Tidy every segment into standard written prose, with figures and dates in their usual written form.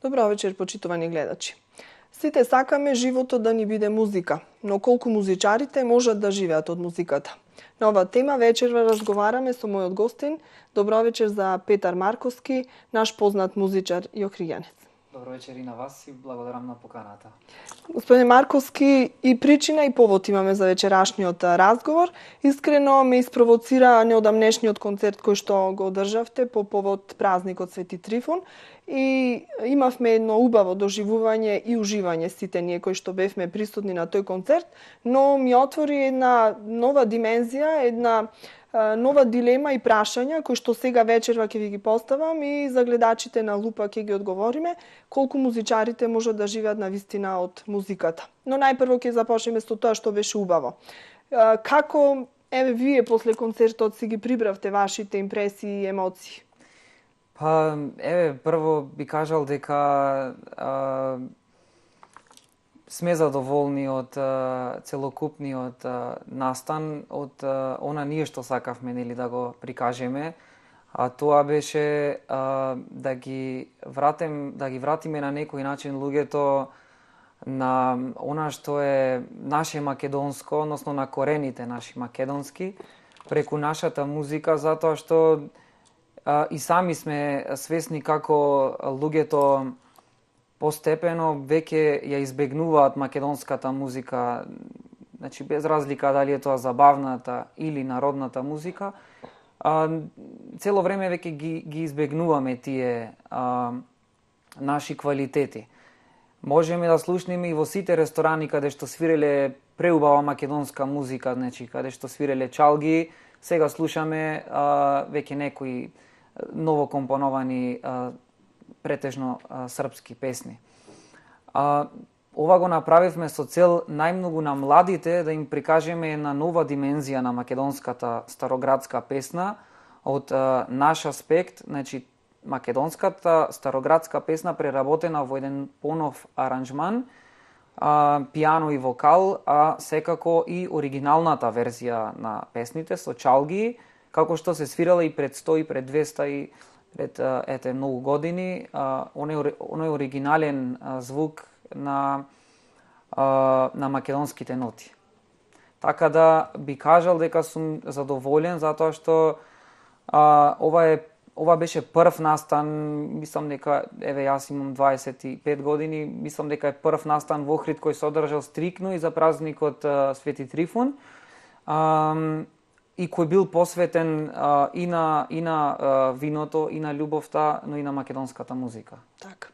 Добро вечер, почитувани гледачи. Сите сакаме животот да ни биде музика, но колку музичарите можат да живеат од музиката? На оваа тема вечерва разговараме со мојот гостин. Добро вечер за Петар Марковски, наш познат музичар и охриѓанец. Добро вечер и на вас и благодарам на поканата. Господин Марковски, и причина и повод имаме за вечерашниот разговор. Искрено ме испровоцира неодамнешниот концерт кој што го одржавте по повод празникот Свети Трифун и имавме едно убаво доживување и уживање сите ние кои што бевме присутни на тој концерт, но ми отвори една нова димензија, една нова дилема и прашања кои што сега вечерва ќе ви ги поставам и за гледачите на Лупа ќе ги одговориме, колку музичарите можат да живеат на вистина од музиката. Но најпрво ќе започнеме со тоа што беше убаво. Како вие после концертот си ги прибравте вашите импресии и емоции? Па, прво би кажал дека сме задоволни од целокупниот настан, од она ние што сакавме да го прикажеме, а тоа беше да ги вратиме на некој начин луѓето на она што е наше македонско, односно на корените наши македонски, преку нашата музика, затоа што и сами сме свесни како луѓето постепено веќе ја избегнуваат македонската музика, значи без разлика дали е тоа забавната или народната музика, цело време веќе ги избегнуваме тие наши квалитети. Можеме да слушнеме и во сите ресторани каде што свиреле преубава македонска музика, значи каде што свиреле чалги, сега слушаме веќе некои ново компоновани претежно српски песни. Ова го направивме со цел најмногу на младите да им прикажеме една нова димензија на македонската староградска песна од наш аспект, значи македонската староградска песна преработена во еден понов аранжман, пијано и вокал, а секако и оригиналната верзија на песните со чалги, како што се свирала и пред 100 и пред 200 и пред многу години, оној оригинален звук на македонските ноти. Така да би кажал дека сум задоволен затоа што ова беше прв настан, мислам дека јас имам 25 години, мислам дека е прв настан во Охрид кој се одржал стрикно и за празникот Свети Трифун. И кој бил посветен и на виното, и на љубовта, но и на македонската музика. Така.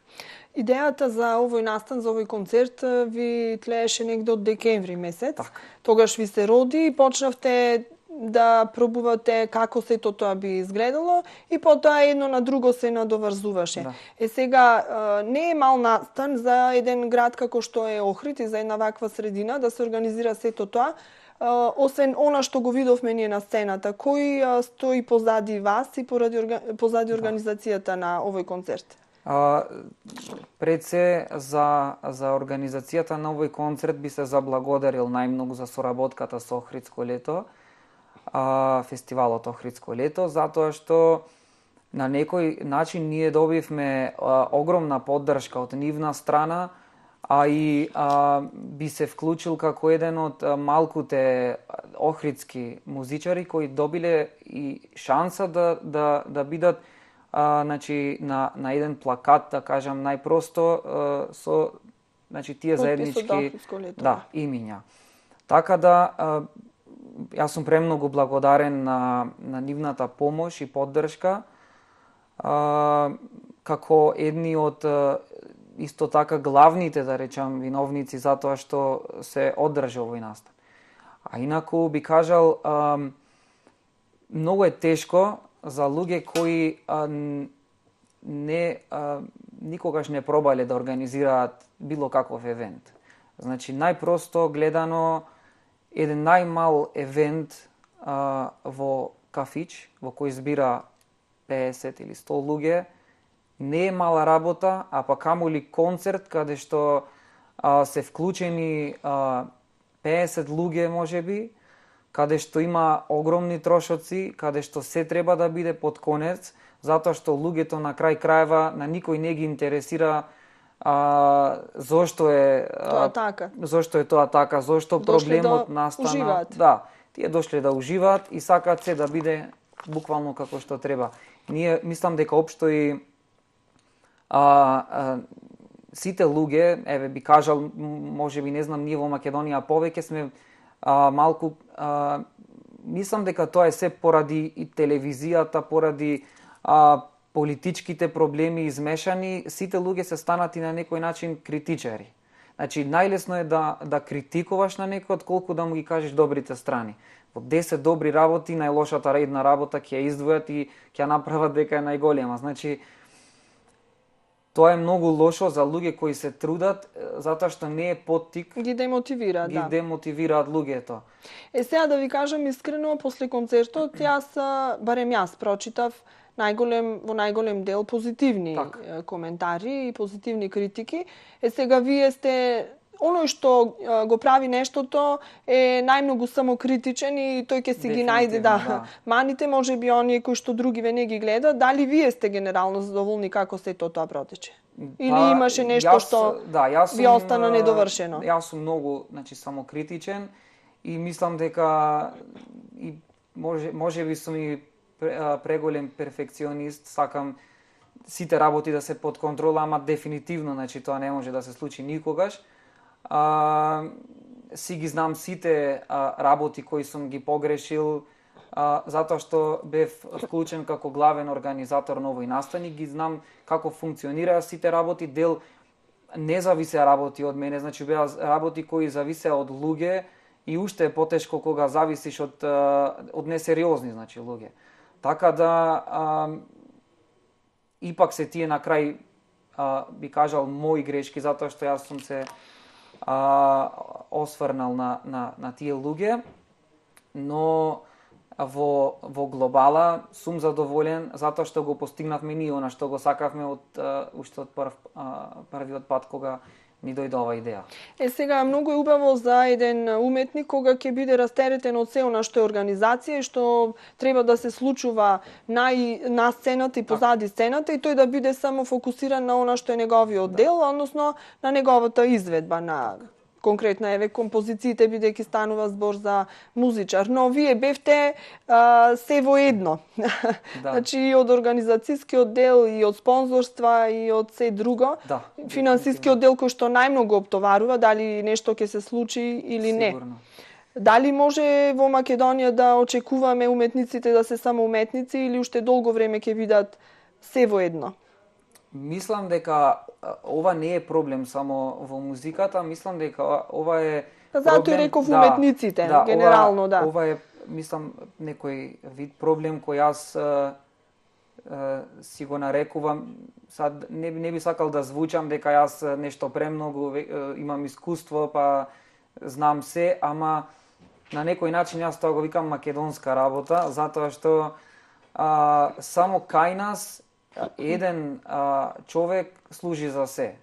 Идејата за овој настан, за овој концерт ви тлееше негде од декември месец. Так. Тогаш ви се роди и почнавте да пробувате како сето тоа би изгледало и потоа едно на друго се надоврзуваше. Да. Сега не е мал настан за еден град како што е Охрид и за една ваква средина да се организира сето тоа. Освен она што го видовме ние на сцената, кој стои позади вас и позади организацијата на овој концерт? Пред се за организацијата на овој концерт би се заблагодарил најмногу за соработката со Охридско лето, фестивалот Охридско лето, затоа што на некој начин ние добивме огромна поддршка од нивна страна, а и би се вклучил како еден од малкуте охридски музичари кои добиле и шанса да бидат значи на еден плакат, да кажам најпросто, со значи тие заеднички имиња. Така да јас сум премногу благодарен на нивната помош и поддршка, како едни од исто така главните, да речам, виновници за тоа што се одржа овој настан. А инаку би кажал, многу е тешко за луѓе кои никогаш не пробале да организираат било каков евент. Значи, најпросто гледано, еден најмал евент во кафич, во кој збира 50 или 100 луѓе, не е мала работа, а па камоли концерт каде што се вклучени 50 луѓе можеби, каде што има огромни трошоци, каде што се треба да биде под конец, затоа што луѓето на крај крајва на никој не ги интересира зошто е Тоа така. зошто е тоа така, зошто Дошле проблемот да настана. уживаат. Да, тие дошле да уживаат и сакаат се да биде буквално како што треба. Ние мислам дека општо и сите луѓе, еве би кажал, можеби не знам, ние во Македонија повеќе сме малку мислам дека тоа е се поради и телевизијата, поради политичките проблеми измешани, сите луѓе се станати на некој начин критичари. Значи, најлесно е да критикуваш на некој, отколку да му ги кажеш добрите страни. Во 10 добри работи, најлошата една работа ќе ја издвојат и ќе ја направат дека е најголема. Значи, тоа е многу лошо за луѓе кои се трудат, затоа што не е поттик, ги демотивира, ги демотивираат луѓето. Сега да ви кажам искрено, после концертот, барем јас прочитав во најголем дел позитивни коментари и позитивни критики. Сега вие сте оној што го прави нештото е најмногу самокритичен и тој ќе си ги најде маните, можеби оние кои што другиве не ги гледат. Дали вие сте генерално задоволни како сето тоа протече? Или имаше нешто што ви остана недовршено? Јас сум многу, значи, самокритичен и мислам дека и можеби сум и преголем перфекционист, сакам сите работи да се под контрола, ама дефинитивно, значи тоа не може да се случи никогаш. Си ги знам сите работи кои сум ги погрешил, затоа што бев вклучен како главен организатор на овој настан и ги знам како функционираа сите работи. Дел не зависеа работи од мене, значи беа работи кои зависеа од луѓе и уште е потешко кога зависиш од несериозни, значи, луѓе. Така да ипак се тие на крај би кажал мои грешки, затоа што јас сум се осврнал на тие луѓе, но во глобала сум задоволен затоа што го постигнавме ние она што го сакавме уште од првиот пат кога ни дојде оваа идеја. Сега многу е убаво за еден уметник кога ќе биде растеретен од се она што е организација и што треба да се случува на сцената и позади сцената и тој да биде само фокусиран на она што е неговиот дел, односно на неговата изведба на конкретно еве композициите, бидејќи станува збор за музичар, но вие бевте се во едно. Значи и од организацијскиот дел, и од спонзорства, и од се друго. Финансискиот дел кој што најмногу оптоварува, дали нешто ќе се случи или не. Сигурно. Дали може во Македонија да очекуваме уметниците да се само уметници или уште долго време ќе бидат се во едно? Мислам дека ова не е проблем само во музиката, мислам дека ова е проблем... Затоа и реков уметниците, генерално, Ова е, мислам, некој вид проблем кој јас си го нарекувам, сад не би сакал да звучам дека јас нешто премногу имам искуство, па знам се, ама на некој начин јас тоа го викам македонска работа, затоа што само кај нас еден човек служи за се.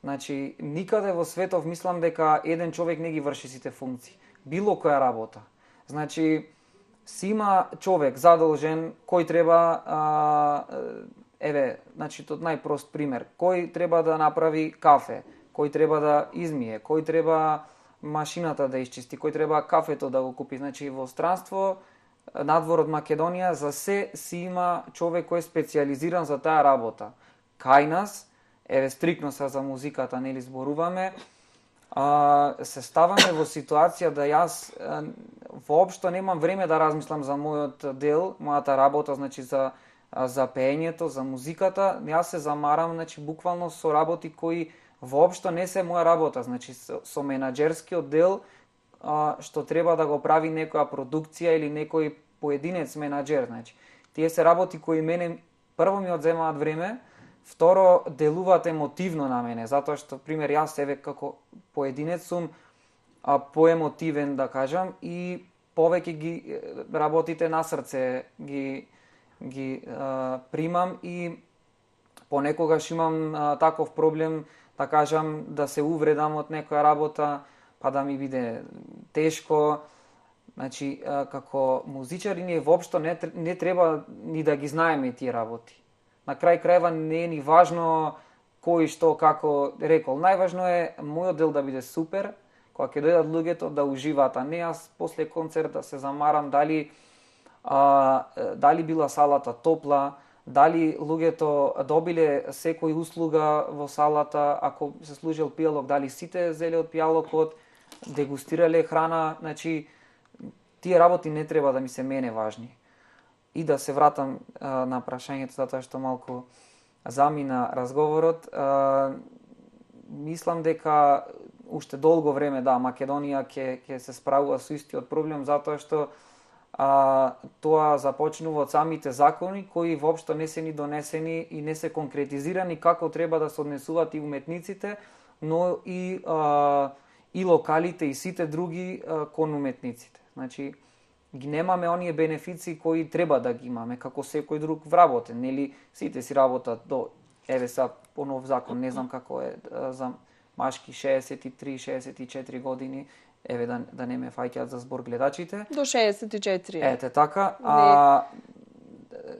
Значи, никаде во светов мислам дека еден човек не ги врши сите функции. Било која работа. Значи, си има човек задолжен кој треба, значи, тот најпрост пример, кој треба да направи кафе, кој треба да измие, кој треба машината да исчисти, кој треба кафето да го купи. Значи, во странство, надвор од Македонија, за се си има човек кој е специјализиран за таа работа. Кај нас, еве стрикно са за музиката, нели зборуваме, се ставаме во ситуација да јас воопшто немам време да размислам за мојот дел, мојата работа, значи за пеењето, за музиката. Јас се замарам, значи буквално со работи кои воопшто не се моја работа, значи со менаџерскиот дел, што треба да го прави некоја продукција или некој поединец менаџер, значи. Тие се работи кои мене прво ми одземаат време, второ делуваат емотивно на мене, затоа што пример јас еве како поединец сум поемотивен, да кажам, и повеќе ги работите на срце ги примам и понекогаш имам таков проблем, да кажам, да се увредам од некоја работа, па да ми биде тешко. Значи, како музичари ние воопшто не треба ни да ги знаеме тие работи. На крај крајва не е ни важно кој што како рекол. Најважно е мојот дел да биде супер, кога ќе дојдат луѓето да уживаат, а не јас после концерт да се замарам дали била салата топла, дали луѓето добиле секој услуга во салата, ако се служил пијалок, дали сите зеле од пијалокот, дегустирале храна, значи тие работи не треба да ми се мене важни. И да се вратам на прашањето, затоа што малку замина разговорот, мислам дека уште долго време, да, Македонија ќе се справува со истиот проблем, затоа што тоа започнува од самите закони, кои воопшто не се ни донесени и не се конкретизирани како треба да се однесуваат и уметниците, но и локалите и сите други кон уметниците. Значи, ги немаме оние бенефиции кои треба да ги имаме, како секој друг вработен, нели сите си работат до, еве сега по нов закон, не знам како е за машки 63-64 години, еве да не ме фаќаат за збор гледачите. До 64. Ете така,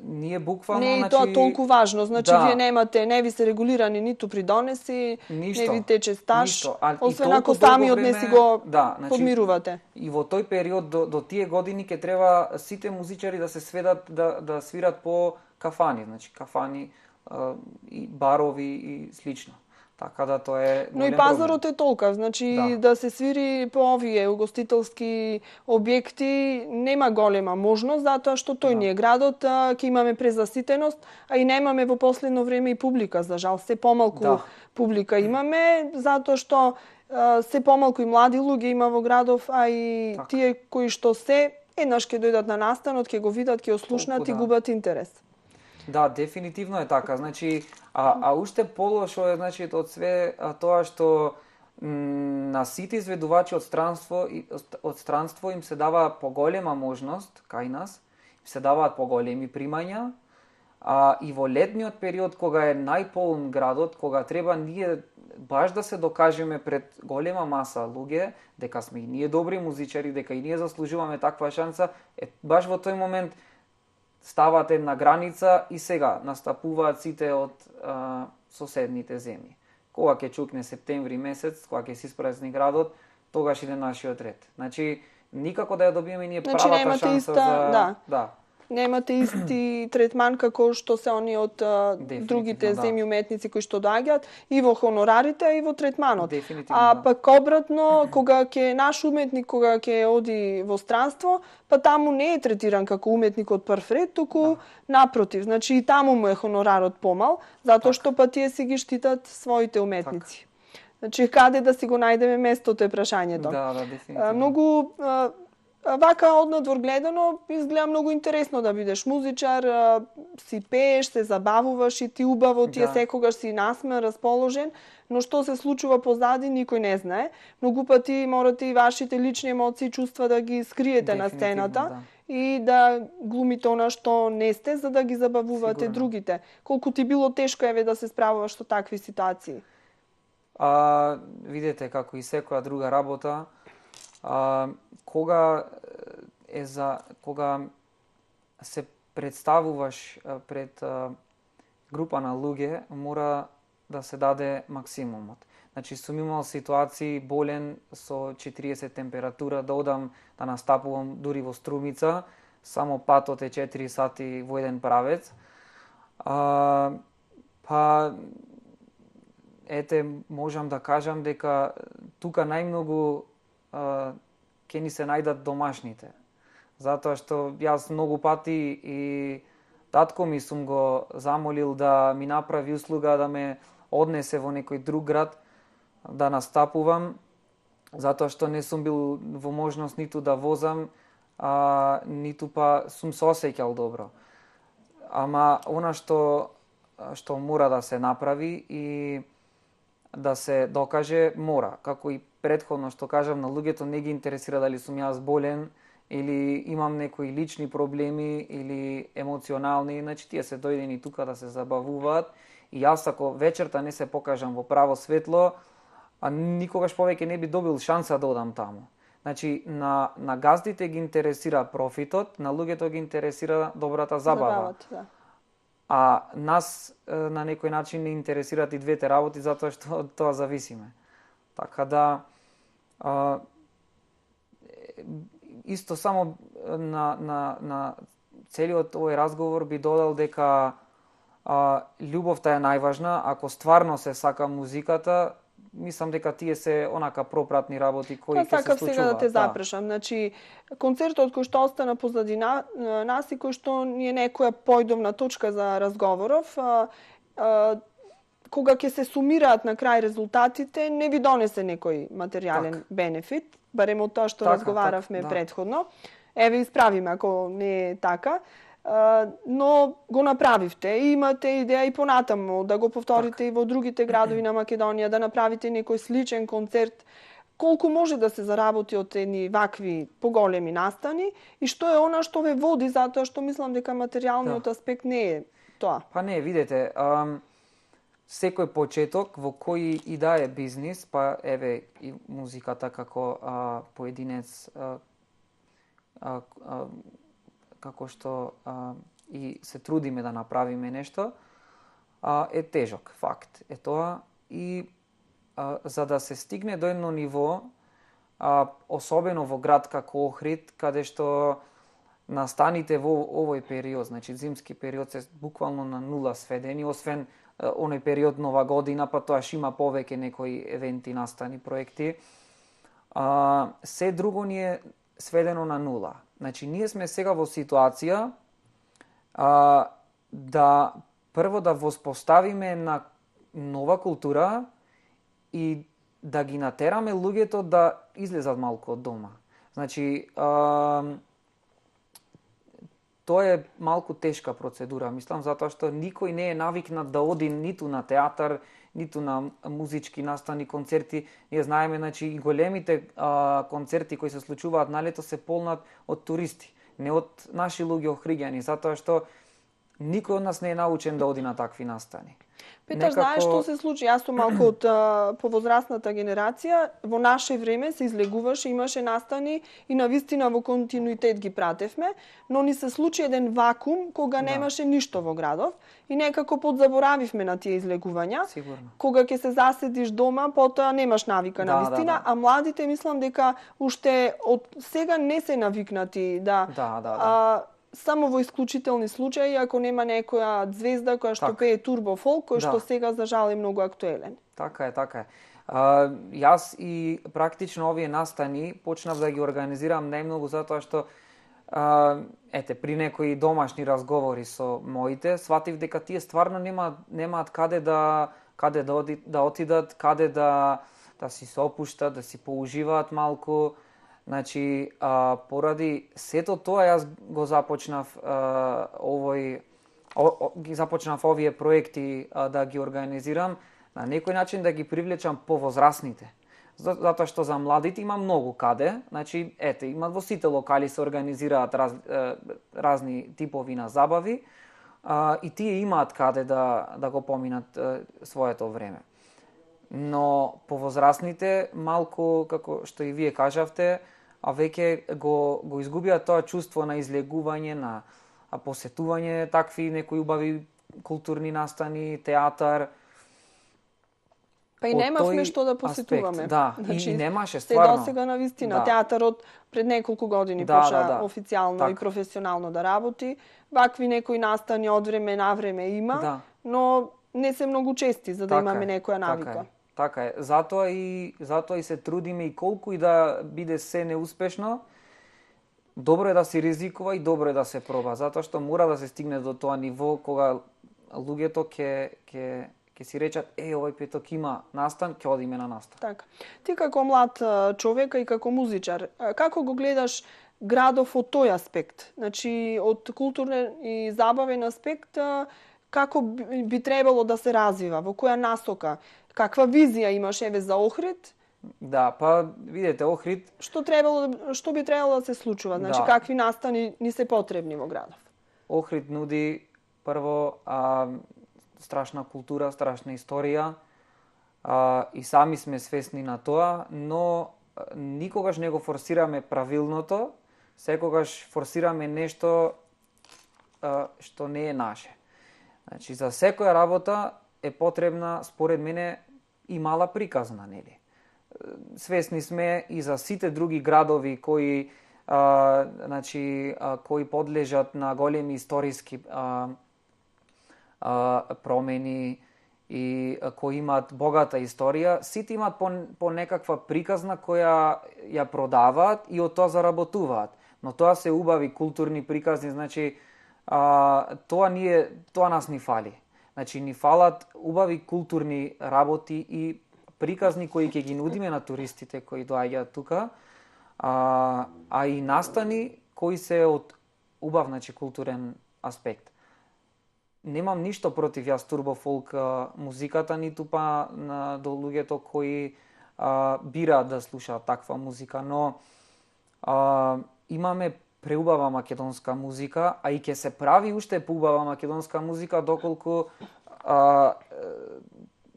ние буквално, не е значи, тоа толку важно, значи да, вие немате, не ви се регулирани ниту придонеси, ништо, не ви тече стаж, ништо. освен ако самиот не си го значи, подмирувате. И во тој период до тие години ќе треба сите музичари да се сведат да свират по кафани, значи кафани и барови и слично. Така да тоа е Но и пазарот е толкав, значи да се свири по овие угостителски објекти нема голема можност, затоа што тој ни е градот, ќе имаме презаситеност, а и немаме во последно време и публика, за жал, се помалку публика имаме, затоа што се помалку и млади луѓе има во градов, а и тие кои што еднаш ќе дојдат на настанот, ќе го видат, ќе ослушнат и губат интерес. Да, дефинитивно е така. Значи, уште полошо е, значи, од све тоа што на сите изведувачи од странство им се дава поголема можност, кај нас, им се даваат поголеми примања, и во летниот период, кога е најполн градот, кога треба ние баш да се докажеме пред голема маса луѓе, дека сме и ние добри музичари, дека и ние заслужуваме таква шанса, баш во тој момент стават една граница и сега настапуваат сите од соседните земји. Кога ќе чукне септември месец, кога ќе се испразни градот, тогаш иде нашиот ред. Значи, никако да ја добиеме ние правата шанса за... Немате исти третман како што се они од другите земји уметници кои што доаѓаат и во хонорарите и во третманот. Пак обратно, кога ќе наш уметник кога ќе оди во странство, па таму не е третиран како уметник од прв ред, туку напротив, значи и таму му е хонорарот помал, затоа што па тие си ги штитат своите уметници. Значи каде да си го најдеме местото е прашањето. Да, дефинитивно. Многу вака однадвор гледано изгледа многу интересно да бидеш музичар, си пееш, се забавуваш и ти убаво, ти секогаш си насмеан, расположен, но што се случува позади никој не знае. Многу пати морате и вашите лични емоции и чувства да ги скриете на сцената и да глумите она што не сте за да ги забавувате другите. Колку ти било тешко еве да се справуваш со такви ситуации? Видете како и секоја друга работа, кога се представуваш пред група на луѓе, мора да се даде максимумот. Значи, сум имал ситуации болен со 40 температура да одам да настапувам дури во Струмица, само патот е 4 сати во еден правец. Можам да кажам дека тука најмногу ќе ни се најдат домашните. Затоа што јас многу пати и татко ми сум го замолил да ми направи услуга да ме однесе во некој друг град да настапувам, затоа што не сум бил во можност ниту да возам, ниту па сум се осеќал добро. Ама она што мора да се направи и да се докаже, мора. Како и претходно што кажам, на луѓето не ги интересира дали сум јас болен или имам некои лични проблеми или емоционални, значи тие се дојдени тука да се забавуваат и јас ако вечерта не се покажам во право светло, никогаш повеќе не би добил шанса да одам таму. Значи на газдите ги интересира профитот, на луѓето ги интересира добрата забава. А нас на некој начин не интересираат и двете работи затоа што од тоа зависиме. Така да исто само на целиот овој разговор би додал дека љубовта е најважна. Ако стварно се сака музиката, мислам дека тие се онака пропратни работи кои ќе се случуваат. Сакав сега да те запрашам. Значи, концертот кој што остана позади нас и кој што ни е некоја појдовна точка за разговоров, кога ќе се сумираат на крај резултатите, не ви донесе некој материјален бенефит, барем од тоа што разговаравме претходно. Еве, исправиме ако не е така. Но го направивте и имате идеја и понатаму да го повторите и во другите градови на Македонија, да направите некој сличен концерт. Колку може да се заработи од едни вакви поголеми настани и што е она што ве води, затоа што мислам дека материјалниот аспект не е тоа. Па не, видете, секој почеток во кој и да е бизнис, па еве и музиката како поединец, како што и се трудиме да направиме нешто, е тежок факт. Е тоа и за да се стигне до едно ниво, особено во град како Охрид, каде што настаните во овој период, значи зимски период, се буквално на нула сведени, освен оној период Нова година, па тоа има повеќе некои евенти, настани, проекти. Се друго ни е сведено на нула. Значи, ние сме сега во ситуација да прво да воспоставиме на нова култура и да ги натераме луѓето да излезат малку од дома. Значи, тоа е малку тешка процедура, мислам, затоа што никој не е навикнат да оди ниту на театар, ниту на музички настани, концерти. Ние знаеме, значи, и големите концерти кои се случуваат на лето се полнат од туристи, не од наши луѓе охриѓани, затоа што никој од нас не е научен да оди на такви настани. Петар, знаеш што се случи? Јас сум малку од повозрастната генерација. Во наше време се излегуваше, имаше настани и навистина во континуитет ги пратевме, но ни се случи еден вакуум кога немаше ништо во градов и некако подзаборавивме на тие излегувања. Сигурно. Кога ќе се заседиш дома, потоа немаш навика на вистина, а младите мислам дека уште од сега не се навикнати само во исклучителни случаи, ако нема некоја звезда која што пее турбо фолк, кој што сега за жал е многу актуелен. Така е. Јас и практично овие настани почнав да ги организирам најмногу затоа што при некои домашни разговори со моите, сватив дека тие стварно немаат каде да отидат, каде да си се опуштат, да си поуживаат малку. Значи, поради сето тоа јас го започнав овие проекти да ги организирам, на некој начин да ги привлечам повозрасните. Затоа што за младите има многу каде, значи, имат во сите локали се организираат разни типови на забави и тие имаат каде да го поминат своето време. Но повозрасните малку, како што и вие кажавте, веќе го изгубија тоа чувство на излегување, на посетување такви некои убави културни настани, театар. Па и немавме што да посетуваме. Значи, и немаше стварно. Се досега на вистина. Театарот пред неколку години почна официјално и професионално да работи. Вакви некои настани од време на време има, но не се многу чести за да имаме некоја навика. Така е. Затоа и се трудиме и колку и да биде се неуспешно, добро е да се ризикува и добро е да се проба, затоа што мора да се стигне до тоа ниво кога луѓето ќе си речат, овој петок има настан, ќе одиме на настан. Така. Ти како млад човек и како музичар, како го гледаш градов од тој аспект? Значи, од културен и забавен аспект, како би требало да се развива, во која насока? Каква визија имаш за Охрид? Па видете, Охрид... Што би требало да се случува? Значи, какви настани ни се потребни во градов? Охрид нуди прво страшна култура, страшна историја и сами сме свесни на тоа, но никогаш не го форсираме правилното, секогаш форсираме нешто што не е наше. Значи, за секоја работа е потребна, според мене, и мала приказна, нели? Свесни сме и за сите други градови кои кои подлежат на големи историски промени и кои имаат богата историја, сите имаат по некаква приказна која ја продаваат и од тоа заработуваат. Но тоа се убави културни приказни, значи тоа нас ни фали. Значи ни фалат убави културни работи и приказни кои ќе ги нудиме на туристите кои доаѓаат тука, а и настани кои се од убав, значи, културен аспект. Немам ништо против јас турбофолк музиката, ниту па до луѓето кои бираат да слушаат таква музика, но имаме преубава македонска музика, а и ќе се прави уште поубава македонска музика доколку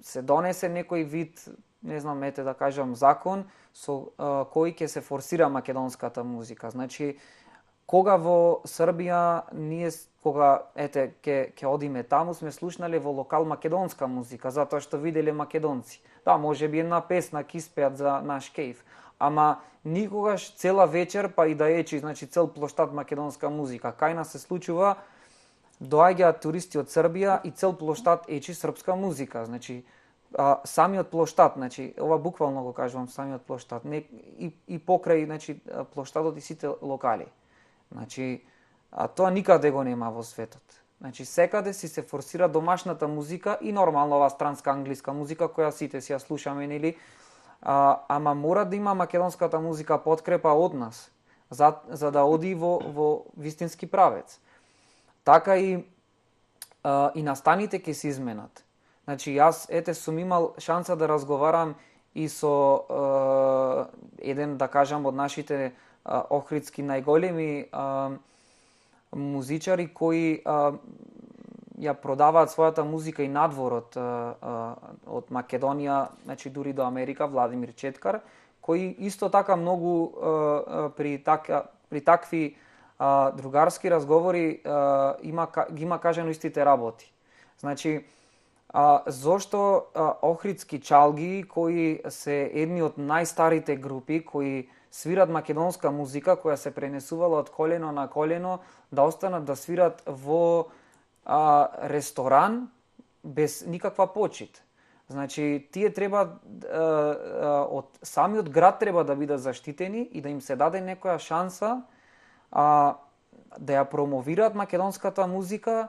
се донесе некој вид, не знам, да кажам, закон со кој ќе се форсира македонската музика. Значи, кога во Србија ние ќе одиме таму, сме слушнале во локал македонска музика, затоа што виделе македонци. Да, може би една песна ќе испеат за наш кејф, ама никогаш цела вечер па и да ечи, значи цел плоштад македонска музика. Кај нас се случува, доаѓаат туристи од Србија и цел плоштад ечи српска музика. Значи, самиот плоштад, значи, ова буквално го кажувам, самиот плоштад, и покрај, значи, плоштадот и сите локали. Значи, тоа никаде го нема во светот. Значи, секаде се форсира домашната музика и нормално ова странска англиска музика која сите си ја слушаме, нели? Ама мора да има македонската музика подкрепа од нас, за да оди во вистински правец. Така и настаните ќе се изменат. Значи, јас сум имал шанса да разговарам и со еден, да кажам, од нашите охридски најголеми музичари кои ја продаваат својата музика и надвор од Македонија, значи дури до Америка, Владимир Четкар, кои исто така многу при такви другарски разговори ги има кажано истите работи. Значи, зошто охридски чалги, кои се едни од најстарите групи, кои свират македонска музика, која се пренесувала од колено на колено, да останат да свират во ресторан без никаква почит. Значи, тие треба од самиот град треба да бидат заштитени и да им се даде некоја шанса да ја промовираат македонската музика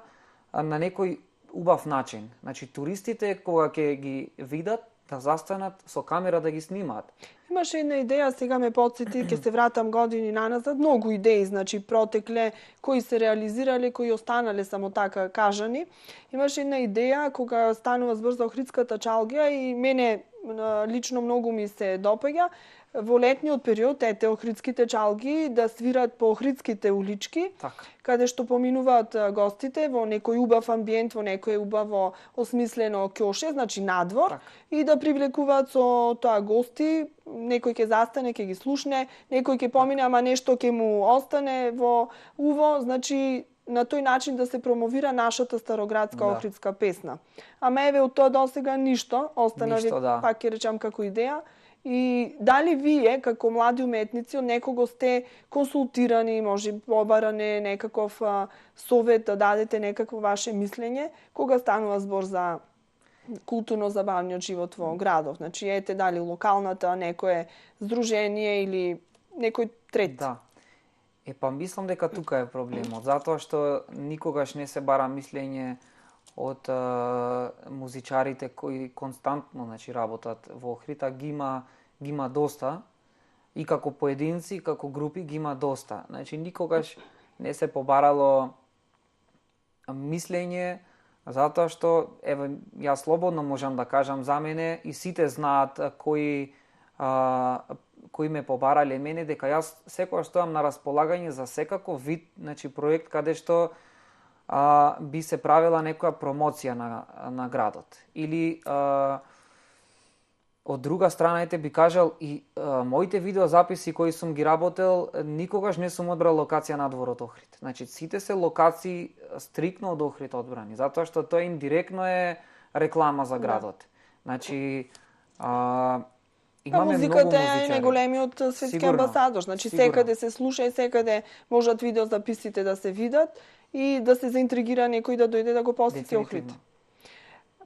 на некој убав начин. Значи, туристите кога ќе ги видат, да застанат со камера да ги снимаат. Имаше една идеја, сега ме потсети, ќе се вратам години наназад, многу идеи, значи протекле, кои се реализирале, кои останале само така кажани. Имаше една идеја кога станува збор за охридската чалгија и мене лично многу ми се допаѓа. Во летниот период, охридските чалги да свират по охридските улички, каде што поминуваат гостите во некој убав амбиент, во некој убаво осмислено ќоше, значи надвор, и да привлекуваат со тоа гости, некој ќе застане, ќе ги слушне, некој ќе помине, ама нешто ќе му остане во уво, значи на тој начин да се промовира нашата староградска охридска песна. Ама еве од тоа досега ништо, остана ви, пак ќе речам како идеја. И дали вие, како млади уметници, од некого сте консултирани, може побаране некаков совет, да дадете некакво ваше мислење, кога станува збор за културно забавниот живот во градов? Значи, дали локалната, некое здружение или некој трет? Да. Па мислам дека тука е проблемот, затоа што никогаш не се бара мислење од музичарите кои константно, значи, работат во Охрита, ги има доста, и како поединци, и како групи ги има доста. Значи, никогаш не се побарало мислење, затоа што, еве, јас слободно можам да кажам за мене, и сите знаат кои ме побарале мене, дека јас секогаш стојам на располагање за секаков вид, значи, проект каде што би се правила некоја промоција на градот. Или од друга страна, ете би кажал и моите видеозаписи кои сум ги работел, никогаш не сум одбрал локација надвор од Охрид. Значи, сите се локации стрикно од Охрид одбрани, затоа што тоа индиректно е реклама за градот. Значи, имаме музиката многу е музичари. најголемиот светски амбасадор, значи секаде се слуша и секаде можат видеозаписите да се видат и да се заинтригира некој да дојде да го посети Охрид. Дефинитивно.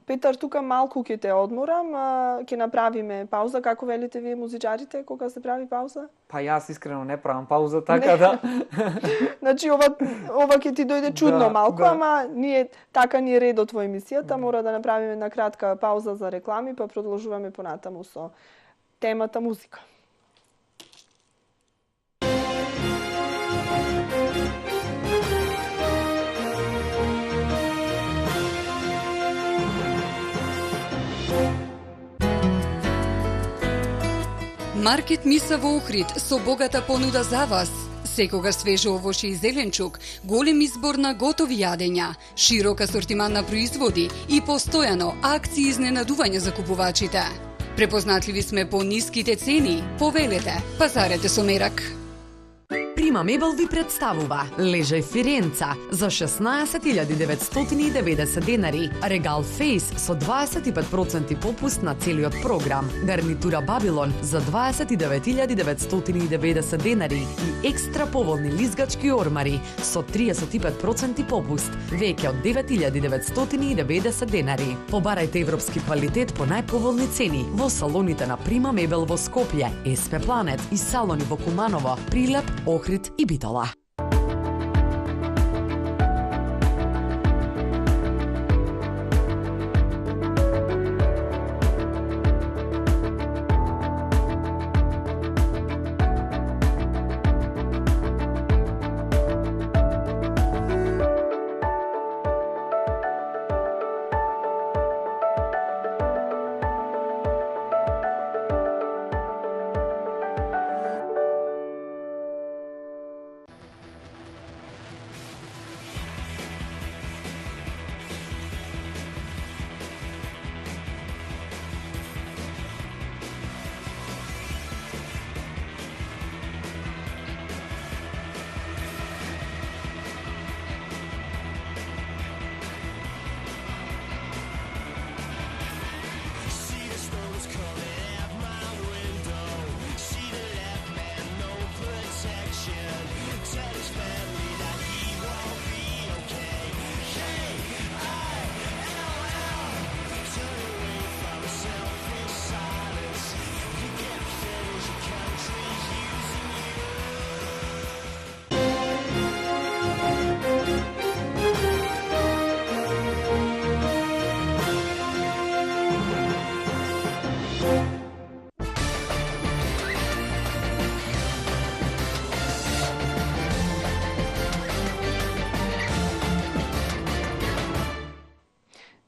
Петар, тука малку ќе те одморам, ќе направиме пауза, како велите вие музичарите, кога се прави пауза? Па јас искрено не правам пауза, така да... Значи, ова ќе ти дојде чудно малку, ама така ни е редот во емисијата, мора да направиме една кратка пауза за реклами, па продолжуваме понатаму со темата музика. Маркет Миса во Охрид со богата понуда за вас. Секогаш свежо овошје и зеленчук, голем избор на готови јадења, широк асортиман на производи и постојано акции изненадување за купувачите. Препознатливи сме по ниските цени. Повелете, пазарете со мерак. Прима Мебел ви представува Лежај Фиренца за 16.990 денари, Регал Фейс со 25% попуст на целиот програм, гарнитура Бабилон за 29.990 денари и екстра поволни лизгачки ормари со 35% попуст, веќе од 9.990 денари. Побарајте европски квалитет по најповолни цени во салоните на Прима Мебел во Скопје, СП Планет и салони во Куманово, Прилеп, Охрид и Битола.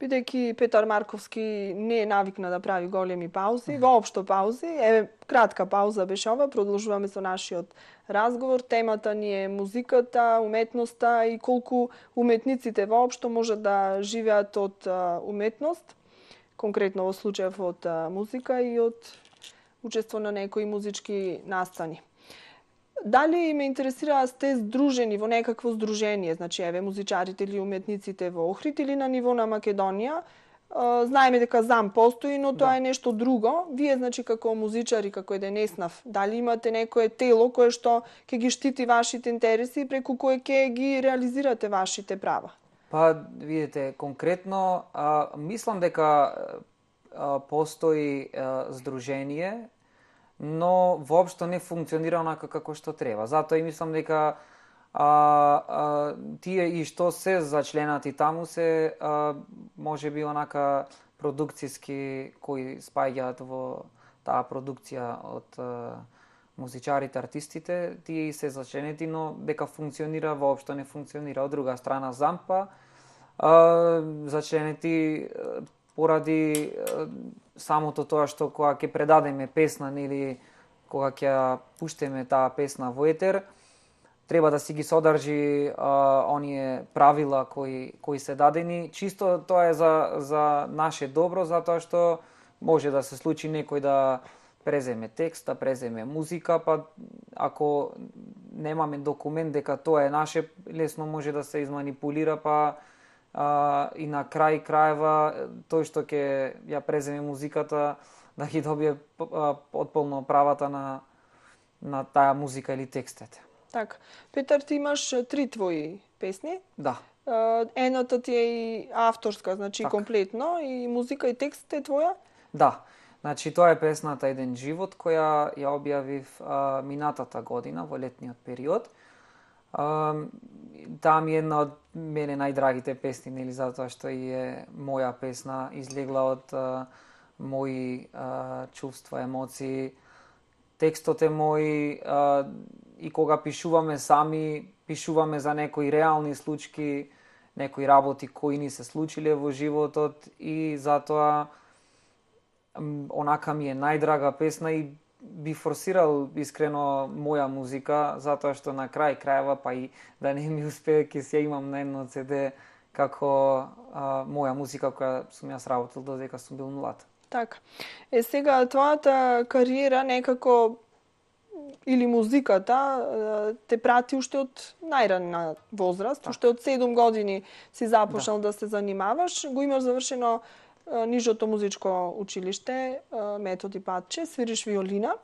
Бидејќи Петар Марковски не е навикна да прави големи паузи, воопшто паузи, кратка пауза беше ова, продолжуваме со нашиот разговор. Темата ни е музиката, уметноста и колку уметниците воопшто можат да живеат од уметност, конкретно во случајов од музика и од учество на некои музички настани. Дали ме интересира, сте здружени во некакво здружение, значи музичарите или уметниците во Охрид или на ниво на Македонија? Знаеме дека ЗАМ постои, но тоа е нешто друго. Вие, значи, како музичари, како еден еснав, дали имате некое тело кое што ќе ги штити вашите интереси и преку кое ќе ги реализирате вашите права? Па, видите, конкретно, мислам дека постои здружение, но воопшто не функционира онака како што треба. Затоа и мислам дека тие и што се зачленати таму се можеби онака продукциски кои спаѓаат во таа продукција од музичарите, артистите, тие и се зачленети, но дека функционира воопшто не функционира. Од друга страна Зампа зачленети поради самото тоа што кога ќе предадеме песна или кога ќе пуштеме таа песна во етер, треба да си ги содржи оние правила кои се дадени. Чисто тоа е за наше добро, затоа што може да се случи некој да преземе текст, да преземе музика, па ако немаме документ дека тоа е наше, лесно може да се изманипулира, па и на крај краева тој што ќе ја преземе музиката да ги добие потполно правата на таа музика или текстот. Така. Петар, ти имаш 3 твои песни. Да. Едната ти е и авторска, значи так. комплетно, и музика и текст е твоја? Да. Значи тоа е песната Еден живот која ја објавив минатата година во летниот период. Таа ми е една од мене најдрагите песни, нели, затоа што и е моја песна, излегла од мои чувства, емоции. Текстот е мој и кога пишуваме сами, пишуваме за некои реални случаи, некои работи кои ни се случиле во животот и затоа онака ми е најдрага песна и би форсирал искрено моја музика, затоа што на крај крајава, па и да не ми успее, ќе се имам на едно CD како моја музика која сум јас работил додека сум бил млад. Така. Сега твојата кариера некако или музиката те прати уште од најранна возраст, так. Уште од 7 години си започнал да се занимаваш, го имаш завршено нижото музичко училиште Методи Патче, свириш виолина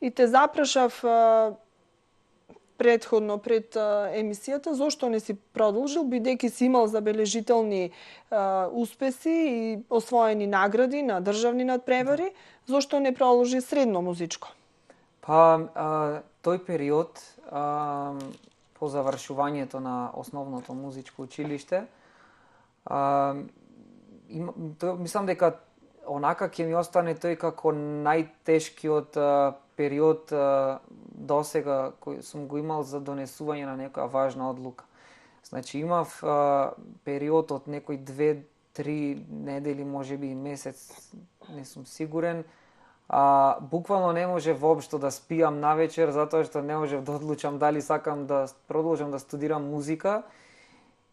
и те запрашав предходно пред емисијата зошто не си продолжил, бидејќи си имал забележителни успеси и освоени награди на државни надпревари, зошто не продолжи средно музичко? Па тој период по завршувањето на основното музичко училиште мислам дека онака ќе ми остане тој како најтешкиот период досега кој сум го имал за донесување на некоја важна одлука. Значи имав период од некои 2-3 недели, можеби и месец, не сум сигурен. Буквално не може воопшто да спиам навечер затоа што не можев да одлучам дали сакам да продолжам да студирам музика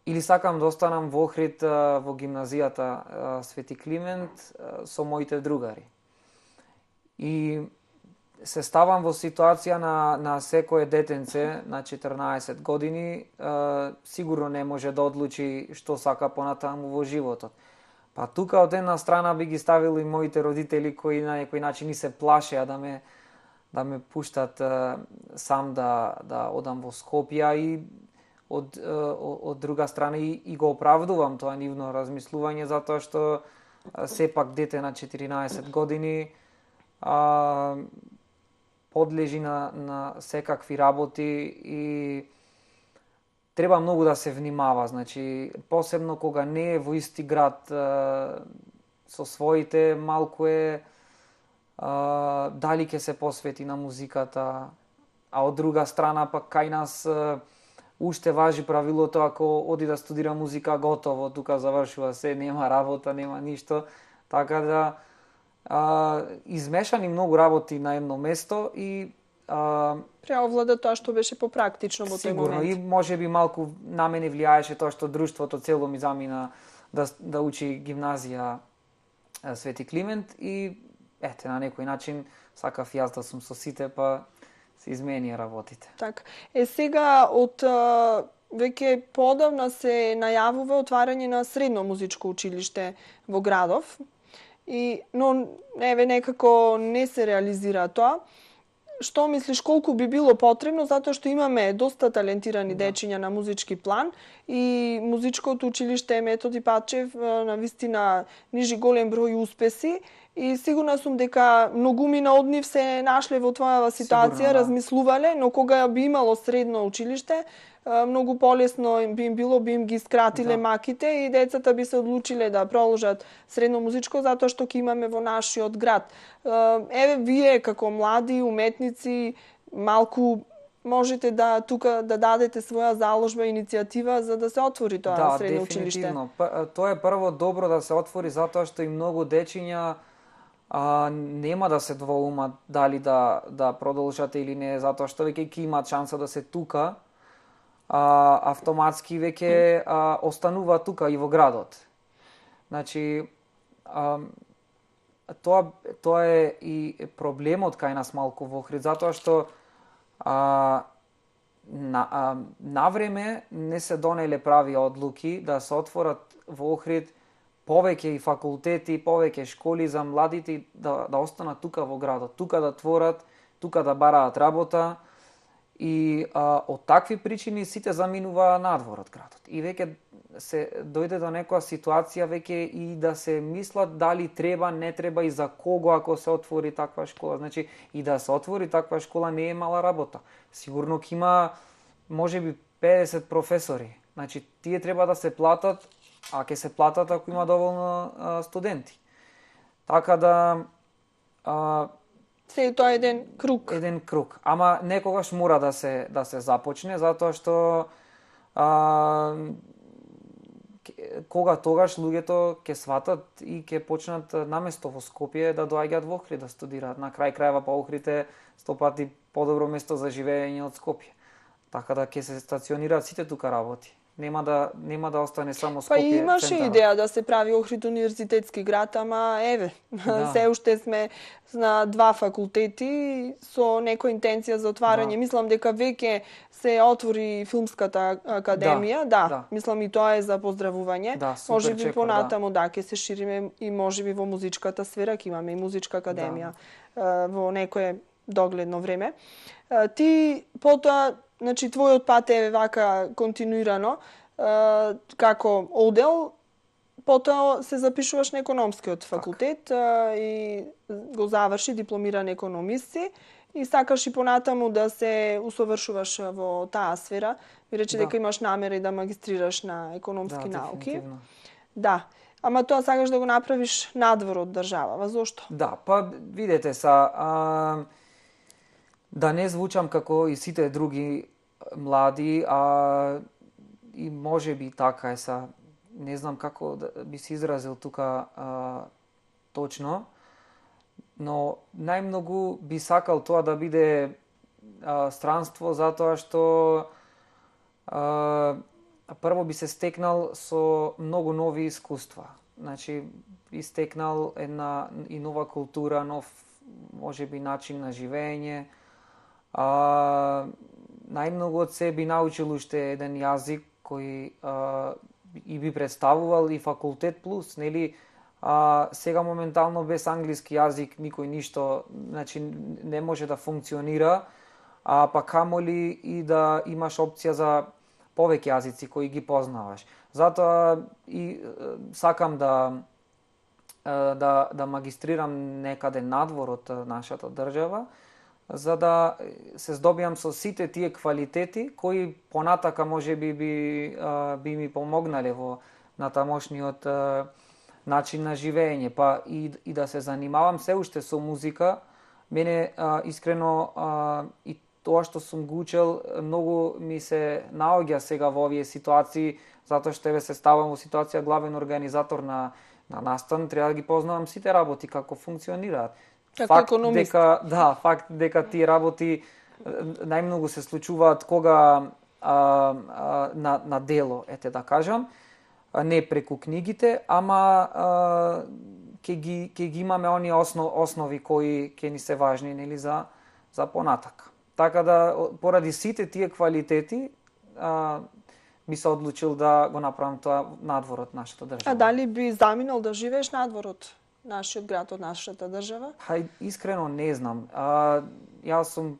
или сакам да останам во Охрид во гимназијата Свети Климент со моите другари. И се ставам во ситуација на секое детенце на 14 години, сигурно не може да одлучи што сака понатаму во животот. Па тука од една страна би ги ставил и моите родители кои на некој начин ни се плашеа да ме пуштат сам да одам во Скопје и од друга страна и го оправдувам тоа нивно размислување затоа што сепак дете на 14 години подлежи на секакви работи и треба многу да се внимава, значи посебно кога не е во исти град со своите, малку е дали ќе се посвети на музиката, а од друга страна пак кај нас уште важи правилото ако оди да студира музика готово, тука завршува се, нема работа, нема ништо, така да измешани многу работи на едно место и преовлада тоа што беше попрактично во тој момент. Сигурно, и можеби малку на мене влијаеше тоа што друштвото цело ми замина да учи гимназија Свети Климент и на некој начин сакав јас да сум со сите, па се изменија работите. Така. Сега од веќе подавна се најавува отварање на средно музичко училиште во градов, но некако не се реализира тоа. Што мислиш колку би било потребно, затоа што имаме доста талентирани дечиња на музички план и музичкото училиште Методи Патчев на вистина нижи голем број успеси и сигурна сум дека многумина од нив се нашле во твојава ситуација, размислувале, но кога би имало средно училиште, многу полесно би им било, би им ги скратиле маките и децата би се одлучиле да продолжат средно музичко затоа што ќе имаме во нашиот град. Вие како млади уметници малку можете да тука да дадете своја заложба, иницијатива за да се отвори тоа средно училиште. Да, дефинитивно. Тоа е прво добро да се отвори затоа што и многу дечиња нема да се двоумат дали да продолжат или не, затоа што веќе ќе имаат шанса да се тука, автоматски веќе останува тука и во градот. Значи, тоа е и проблемот кај нас малку во Охрид, затоа што на време не се донеле прави одлуки да се отворат во Охрид повеќе и факултети, повеќе школи за младите да останат тука во градот, тука да творат, тука да бараат работа. И од такви причини сите заминуваа надвор од градот. И веќе се дојде до некоја ситуација веќе и да се мислат дали треба, не треба и за кого ако се отвори таква школа. Значи и да се отвори таква школа не е мала работа. Сигурно ќе има можеби 50 професори. Значи тие треба да се платат, а ќе се платат ако има доволно студенти. Така да се тоа е еден круг. Еден круг. Ама некогаш мора да се започне, затоа што кога тогаш луѓето ќе сватат и ќе почнат наместо во Скопје да доаѓаат во Охрид да студираат. На крај крајва па Охрид е 100 пати подобро место за живење од Скопје. Така да ќе се стационираат сите тука работи. Нема да остане само Скопје. Па имаше идеја да се прави Охрид универзитетски град, ама еве, се уште сме на 2 факултети со некоја интенција за отварање. Мислам дека веќе се отвори филмската академија, мислам и тоа е за поздравување. Можеби понатаму ќе се шириме и можеби во музичката сфера, ќе имаме и музичка академија во некое догледно време. Ти потоа, значи твојот пат е вака континуирано како одел, потоа се запишуваш на економскиот факултет и го заврши, дипломиран економист си и сакаш и понатаму да се усовршуваш во таа сфера. Ми рече дека имаш намера и да магистрираш на економски науки. Дефинитивно. Да. Ама тоа сакаш да го направиш надвор од државава. Зошто? Да, па видете да не звучам како и сите други млади, и можеби така е не знам како да би се изразил тука точно, но најмногу би сакал тоа да биде странство, затоа што прво би се стекнал со многу нови искуства. Значи, би стекнал една и нова култура, нов можеби начин на живење. Најмногу од се би научил уште еден јазик кој и би представувал и факултет плюс, нели? Сега моментално без англиски јазик никој ништо, значи не може да функционира, па камоли и да имаш опција за повеќе јазици кои ги познаваш. Затоа и сакам да магистрирам некаде надвор од нашата држава, за да се здобиам со сите тие квалитети кои понатака можеби би ми помогнале во натамошниот начин на живење, па и да се занимавам се уште со музика. Мене искрено и тоа што сум го учел многу ми се наоѓа сега во овие ситуации, затоа што се ставам во ситуација главен организатор на настан, треба да ги познавам сите работи како функционираат. Факт дека тие работи најмногу се случуваат кога на дело, да кажам, не преку книгите, ама ќе ги имаме оние основи кои ќе ни се важни, нели, за понатак. Така да поради сите тие квалитети би се одлучил да го направам тоа надвор од нашата држава. А дали би заминал да живееш надвор од нашиот град, од нашата држава? Искрено не знам. Јас сум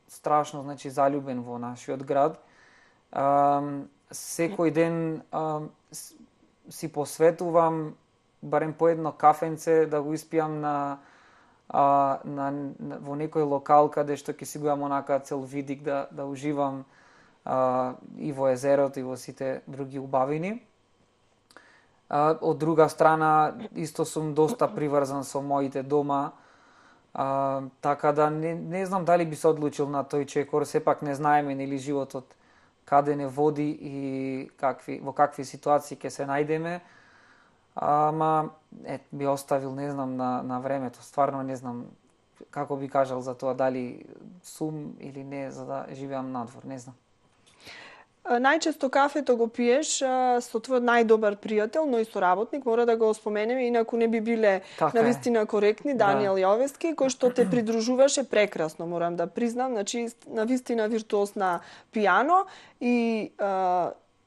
страшно, значи, заљубен во нашиот град. Секој ден си посветувам барем по едно кафенце да го испијам во некој локал каде што ќе си го имам онака цел видик да уживам и во езерото и во сите други убавини. Од друга страна, исто сум доста приврзан со моите дома, така да не знам дали би се одлучил на тој чекор, сепак не знаеме нели животот каде не води и во какви ситуации ќе се најдеме. Ама би оставил, не знам, на времето. Стварно не знам како би кажал за тоа, дали сум или не, за да живеам надвор, не знам. Најчесто кафето го пиеш со твојот најдобар пријател, но и соработник, мора да го споменеме, инаку не би биле навистина коректни, Даниел Јовески, кој што те придружуваше прекрасно, морам да признам, значи навистина виртуоз на пијано и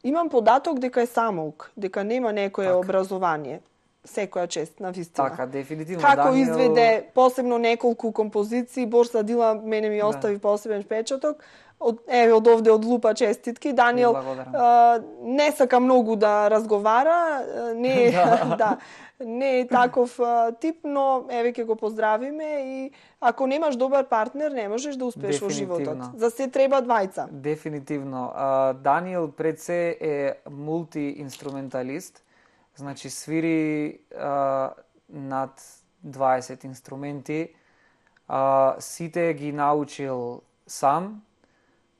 имам податок дека е самоук, дека нема некое образование. Секоја чест, навистина. Така, дефинитивно. Како изведе посебно неколку композиции, Борса Дила мене ми остави посебен впечаток. Од овде од Лупа честитки. Даниел не сака многу да разговара, не не е таков тип, но ќе го поздравиме и ако немаш добар партнер, не можеш да успееш во животот. За се треба двајца. Дефинитивно. Даниел пред се е мултиинструменталист. Значи свири над 20 инструменти. Сите ги научил сам,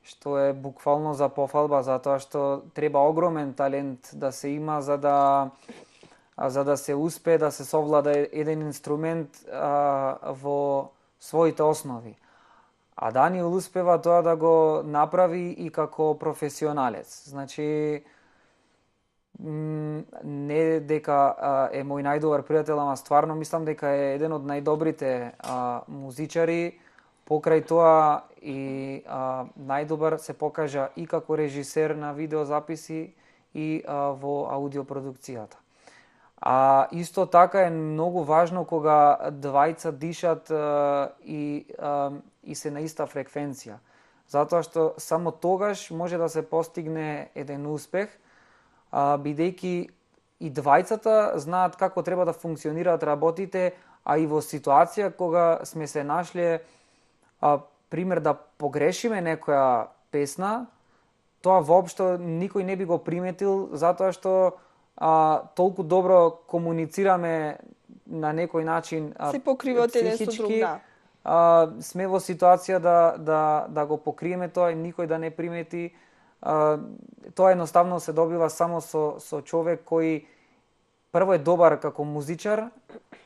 што е буквално за пофалба, затоа што треба огромен талент да се има за да се успее да се совлада еден инструмент во своите основи. А Даниел успева тоа да го направи и како професионалец. Значи, не дека е мој најдобар пријател, ама стварно мислам дека е еден од најдобрите музичари. Покрај тоа и најдобар се покажа и како режисер на видеозаписи и во аудиопродукцијата. Исто така е многу важно кога двајца дишат и се на иста фреквенција. Затоа што само тогаш може да се постигне еден успех, бидејќи и двајцата знаат како треба да функционираат работите, а и во ситуација кога сме се нашле, пример да погрешиме некоја песна, тоа воопшто никој не би го приметил, затоа што толку добро комуницираме на некој начин се покривате еден со друг, сме во ситуација да го покриеме тоа и никој да не примети. Тоа едноставно се добива само со човек кој прво е добар како музичар,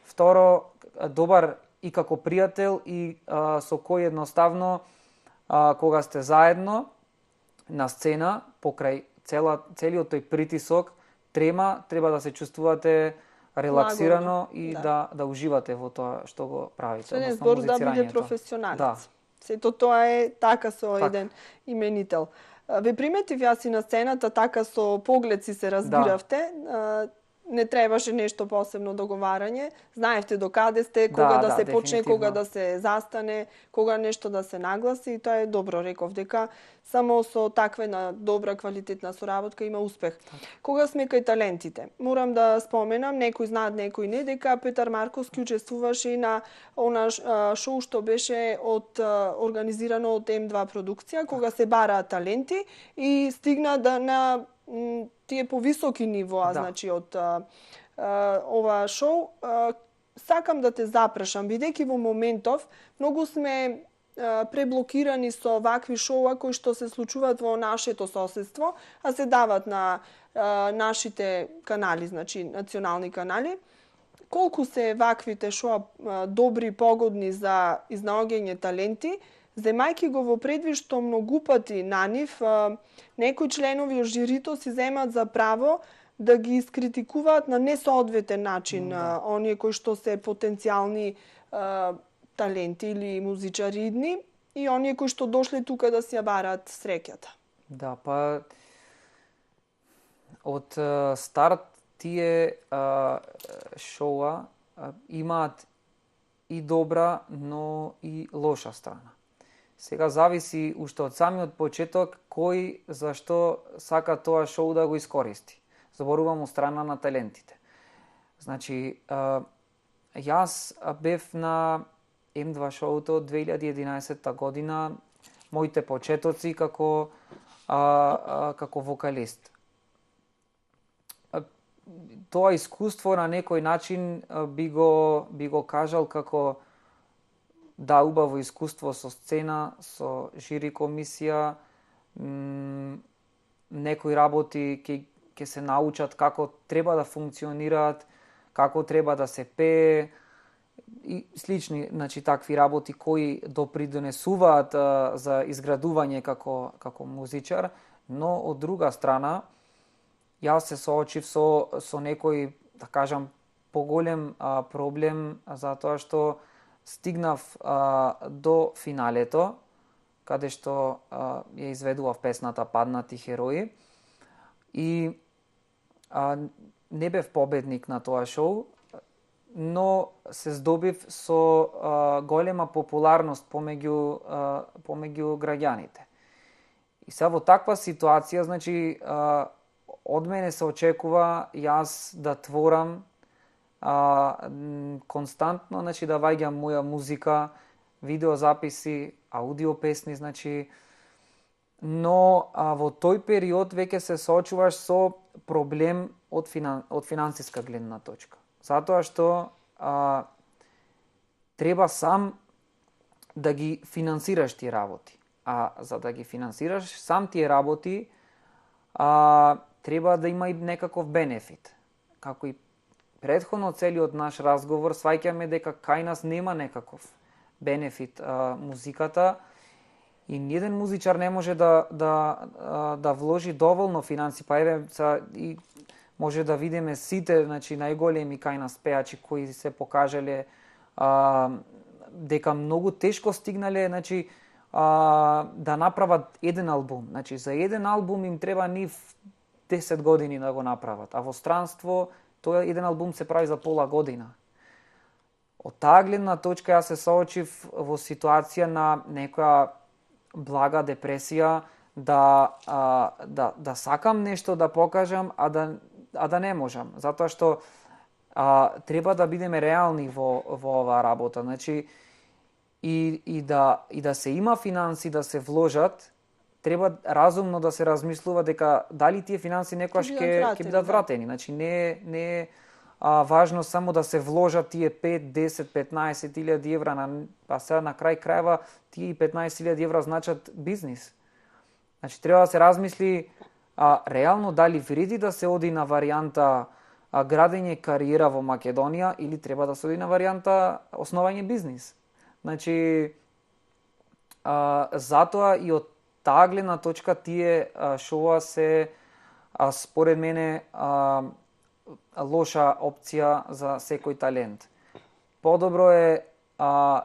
второ добар и како пријател и со кој едноставно кога сте заедно на сцена покрај целиот тој притисок, треба да се чувствувате релаксирано и да уживате во тоа што го правите. Со еден збор да биде професионалец. Сето тоа е така со еден именител. Ве приметив јас и на сцената, така со поглед си се разбиравте. Не требаше нешто посебно договарање. Знаевте до каде сте, кога да се почне, кога да се застане, кога нешто да се нагласи и тоа е добро, реков дека само со таква една добра квалитетна соработка има успех. Кога сме кај талентите, морам да споменам, некои знаат, некои не, дека Петар Марковски учествуваше и на она шоу што беше организирано од М2 продукција, кога се бараат таленти и стигна на тие повисоки нивоа, значи од ова шоу. Сакам да те запрашам, бидејќи во моментов многу сме преблокирани со вакви шоуа кои што се случуваат во нашето соседство, а се дават на нашите канали, значи национални канали. Колку се ваквите шоуа добри, погодни за изнаоѓање таленти, земајќи го во предвид што многу пати на нив некои членови од жирито си земат за право да ги искритикуваат на несоодветен начин оние кои што се потенцијални таленти или музичари идни и оние кои што дошле тука да си ја бараат среќата. Да, па од старт тие шоуа имаат и добра, но и лоша страна. Сега зависи уште од самиот почеток кој зашто сака тоа шоу да го искористи. Зборувам од страна на талентите. Значи, јас бев на М2 шоуто од 2011 година, моите почетоци како вокалист. Тоа искуство на некој начин би го кажал како убаво искуство со сцена, со жири комисија, некои работи ќе се научат како треба да функционираат, како треба да се пее и слични, значи такви работи кои допридонесуваат за изградување како музичар, Но од друга страна, јас се соочив со некој, да кажам, поголем проблем, затоа што стигнав до финалето, каде што ја изведував песната "Паднати херои", и не бев победник на тоа шоу, но се здобив со голема популарност помеѓу граѓаните. И сега во таква ситуација, значи, од мене се очекува јас да творам константно, значи, да ваѓам моја музика, видеозаписи, аудио песни, значи, но во тој период веќе се соочуваш со проблем од финансиска гледна точка. Затоа што треба сам да ги финансираш тие работи. А за да ги финансираш сам тие работи, треба да има и некаков бенефит. Како и претходно целиот наш разговор, сваќаме дека кај нас нема некаков бенефит музиката, и ниеден музичар не може да вложи доволно финанси, па еве и може да видиме сите, значи, најголеми кај нас пеачи кои се покажале дека многу тешко стигнале, значи, да направат еден албум. Значи, за еден албум им треба нив 10 години да го направат, а во странство тој еден албум се прави за пола година. Од таа гледна точка јас се соочив во ситуација на некоја блага депресија, да сакам нешто да покажам, а да не можам, затоа што треба да бидеме реални во оваа работа. Значи, и да се има финанси да се вложат, треба разумно да се размислува дека дали тие финанси некојаш ќе бидат вратени. Значи, не е важно само да се вложат тие 5, 10, 15 илјади евра, а сега на крај крајва тие 15 илјади евра значат бизнис. Значи, треба да се размисли реално дали вреди да се оди на варијанта градење кариера во Македонија или треба да се оди на варијанта основање бизнис. Значи, затоа и од таа гледна точка тие шоуа се, според мене, лоша опција за секој талент. Подобро е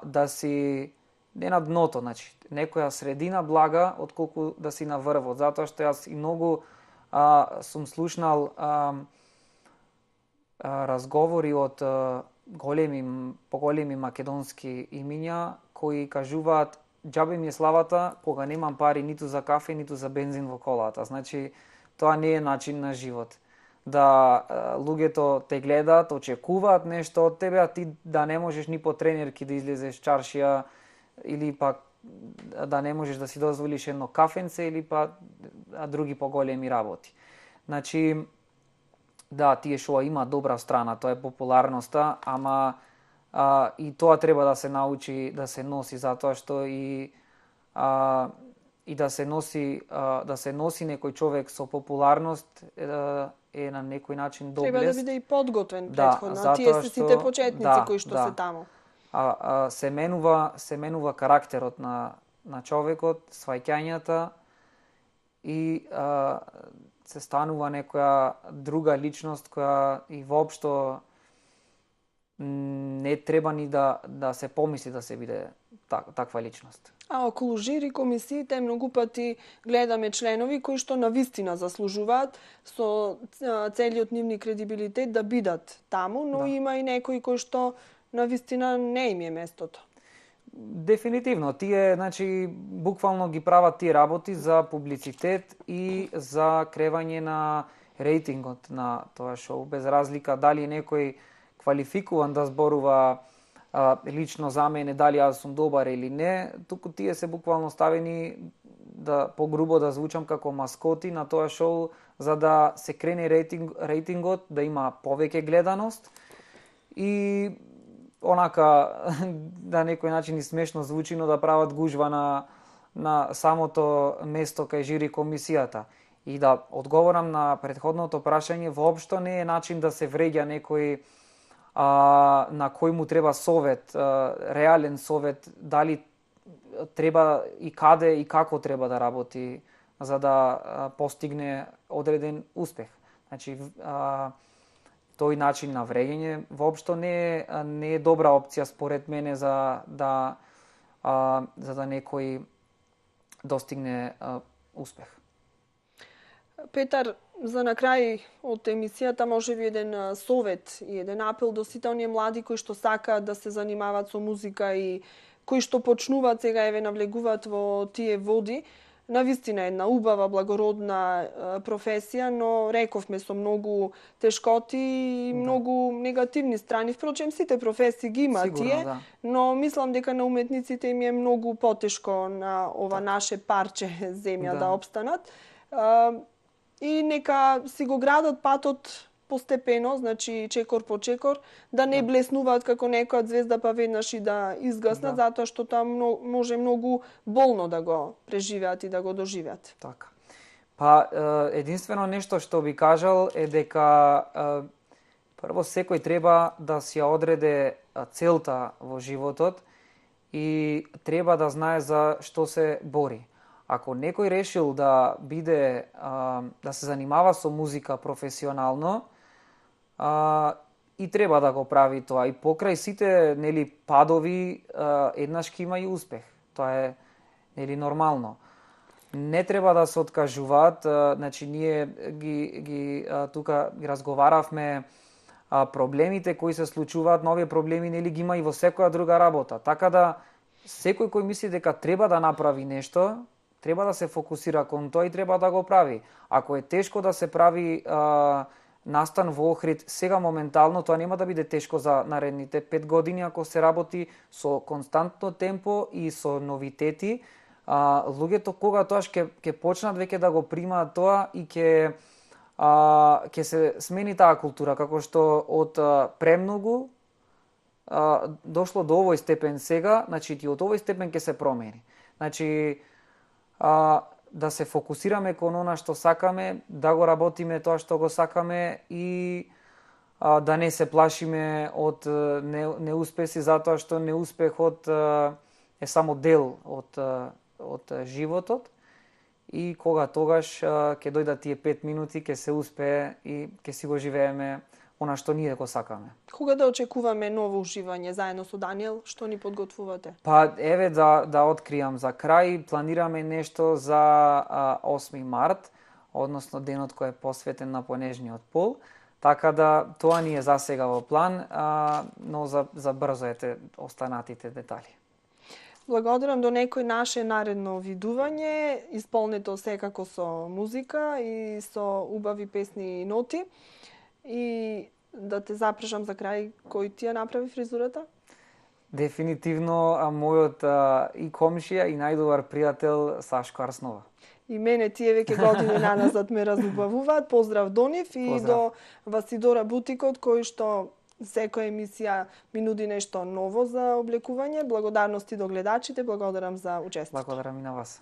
да си не на дното, значи, некоја средина блага, отколку да си на врвот. Затоа што јас и многу сум слушнал разговори од поголеми македонски имиња кои кажуваат: џабе ми е славата кога немам пари ниту за кафе, ниту за бензин во колата. Значи, тоа не е начин на живот. Да луѓето те гледаат, очекуваат нешто од тебе, а ти да не можеш ни по тренерки да излезеш чаршија, или пак да не можеш да си дозволиш едно кафенце, или па други поголеми работи. Значи, да, тие шоа има добра страна, тоа е популарноста, ама и тоа треба да се научи да се носи, затоа што и да се носи некој човек со популарност е на некој начин доблест. Треба да биде и подготвен претходно. Тие се сите почетници кои што се таму. Се менува карактерот на човекот, сваќањата, и се станува некоја друга личност која и воопшто не треба ни да се помисли да се биде таква личност. А околу жири комисиите многу пати гледаме членови кои што навистина заслужуваат со целиот нивни кредибилитет да бидат таму, но има и некои кои што навистина не им е местото. Дефинитивно, тие, значи, буквално ги прават тие работи за публицитет и за кревање на рейтингот на тоа шоу, без разлика дали некој квалификуван да зборува лично за мене, дали јас сум добар или не, туку тие се буквално ставени да погрубо да звучам како маскоти на тоа шоу, за да се крене рейтингот, да има повеќе гледаност и онака на некој начин и смешно звучи, но да прават гужва на самото место кај жири комисијата. И да одговорам на претходното прашање, воопшто не е начин да се вреѓа некој на кој му треба совет, реален совет, дали треба и каде и како треба да работи за да постигне одреден успех. Значи, тој начин на вреѓење воопшто не е добра опција според мене за да некој достигне успех. Петар, за на крај од емисијата може би еден совет и еден апел до сите оние млади кои што сакаат да се занимаваат со музика и кои што почнуваат сега еве навлегуваат во тие води. Навистина една убава, благородна професија, но рековме со многу тешкоти и многу негативни страни. Впрочем, сите професии ги има тие, да. но мислам дека на уметниците им е многу потешко на ова наше парче земја да опстанат. И нека си го градат патот постепено, значи чекор по чекор, да не блеснуваат како некоја звезда па веднаш и да изгаснат, затоа што тоа може многу болно да го преживеат и да го доживеат. Така. Па, единствено нешто што би кажал е дека прво секој треба да си ја одреде целта во животот и треба да знае за што се бори. Ако некој решил да биде да се занимава со музика професионално, и треба да го прави тоа. И покрај сите падови еднаш ќе има и успех. Тоа е нормално. Не треба да се откажуваат, значи ние тука ги разговаравме проблемите кои се случуваат, нови проблеми ги има и во секоја друга работа. Така да секој кој мисли дека треба да направи нешто, треба да се фокусира кон тоа и треба да го прави. Ако е тешко да се прави настан во Охрид сега моментално, тоа нема да биде тешко за наредните 5 години ако се работи со константно темпо и со новитети. Луѓето кога тоаш ќе почнат веќе да го примаат тоа и ќе се смени таа култура, како што од премногу дошло до овој степен сега, значи и од овој степен ќе се промени. Значи да се фокусираме кон она што сакаме, да го работиме тоа што го сакаме и да не се плашиме од неуспеси, затоа што неуспехот е само дел од животот и кога тогаш ќе дојдат тие 5 минути, ќе се успее и ќе си го живееме она што ние го сакаме. Кога да очекуваме ново уживање заедно со Даниел? Што ни подготвувате? Па еве да откријам за крај, планираме нешто за 8 март, односно денот кој е посветен на понежниот пол, така да тоа ни е за сега во план, но за брзо останатите детали. Благодарам до некој наше наредно видување, исполнето секако со музика и со убави песни и ноти. И да те запрашам за крај, кој ти ја направи фризурата? Дефинитивно мојот и комшија и најдобар пријател Сашко Арснова. И мене тие веќе години наназад ме разубавуваат. Поздрав до нив и до Васидора Бутикот, кој што секоја емисија ми нуди нешто ново за облекување. Благодарности до гледачите, благодарам за учествието. Благодарам и на вас.